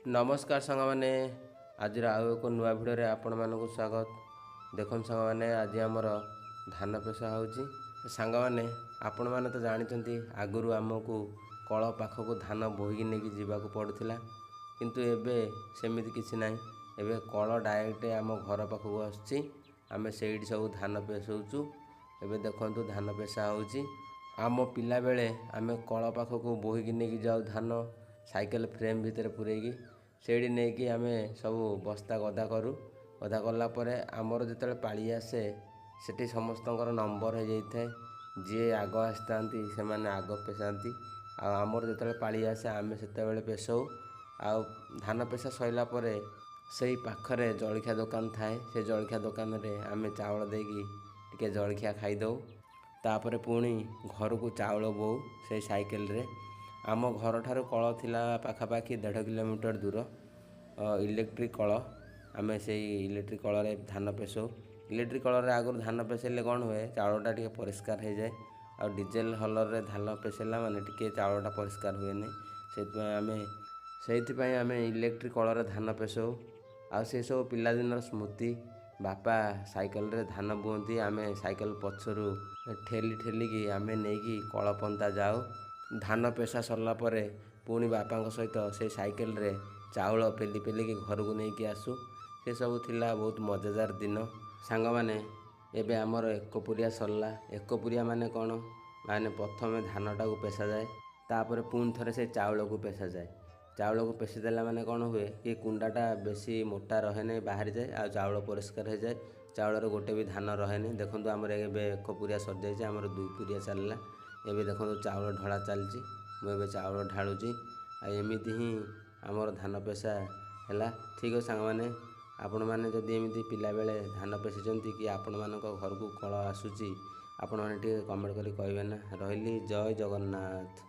नमस्कार सांग मैंने आज आउ एक नुआ भिडियो आपण मानक स्वागत। देखो सांग मैंने आज आमर धान पेशा होची सांग मैंने आपण मैंने तो जानते आगु आमको कल पाखक धान बोहीकी नहीं जावाक पड़ूला किंतु एबे सेमिति किसी ना एबे कल डायरेक्ट आम घर पाखक आम से सब धान पेशौचु। एबे देखंतु धान पेशा होची आम पिला बेले आम कल पाखक बोहीकी नहीं जाऊ धान साइकेल फ्रेम भितर पुरेकी सेठी नहीं कि आम सब बस्ता गदा करूँ। गदा कलापर आमर जो पाली आसे सेठी समस्त नंबर हो जाए जी आग आसता से आग पेशाती आमर जो पाली आसे आम से पेशौ आ धान पेशा सरला से पाखरे जलखिया दुकान थाए से जलखिया दुकान रे आम चाउल देकी टिके जलखिया खाईदौ तापर पुणी घर को चाउल बोऊ से साइकेल रे आम घर ठारू कल थिला पाखापाखि 1.5 किलोमीटर दूर इलेक्ट्रिक कल आम से इलेक्ट्रिक कल रे धान पेशौ। इलेक्ट्रिक कल रे आगुरी धान पेशेले कौन हुए चाउलटा टिके परिष्कार हो जाए आ डीजेल हलर रे धान पेशेला माने टिके चाउलटा परिष्कार हुए नहीं से आम इलेक्ट्रिक कल रे धान पेशौ। आ से सब पिलादिनर स्मृति बापा साइकेल रे धान बुहती आम साइकेल पछरू ठेली ठेलिकी आम नहीं कलपंता जाऊ धान पेशा सरला परे पुणी बापा सहित से साइकेल रे चाउल पेली पेलिकी घर को नहीं आसू से सब थिला बहुत मजेदार दिन सांग माने। एबे आमर एकपुरिया सरला एकपुरिया माने कौन माने प्रथम धानटा को पेशा जाए तापर पुणी थरे से चाउल को पेशा जाए। चाउल को पेशी देला माने कौन हुए कि कुंडाटा बेसी मोटा रहे नहीं बाहरी जाए आ चाउल परिष्कार हो जाए चाउल गोटे भी धान रहे नहीं। देखो आमर एकपुरिया सर जाइए आमर 2 पुरिया चलला एबे देखो चाउल ढला चलची मुझे चाउल ढालुची एमती ही आमर धान पेशा है। ठीक है सांग मैंने आपण मैंने जदि एमती पिला बेले धान पेशिचंती कि आपण मान घर को कल आसूची आपण मैंने कमेंट करी कहबे ना। रही जय जगन्नाथ।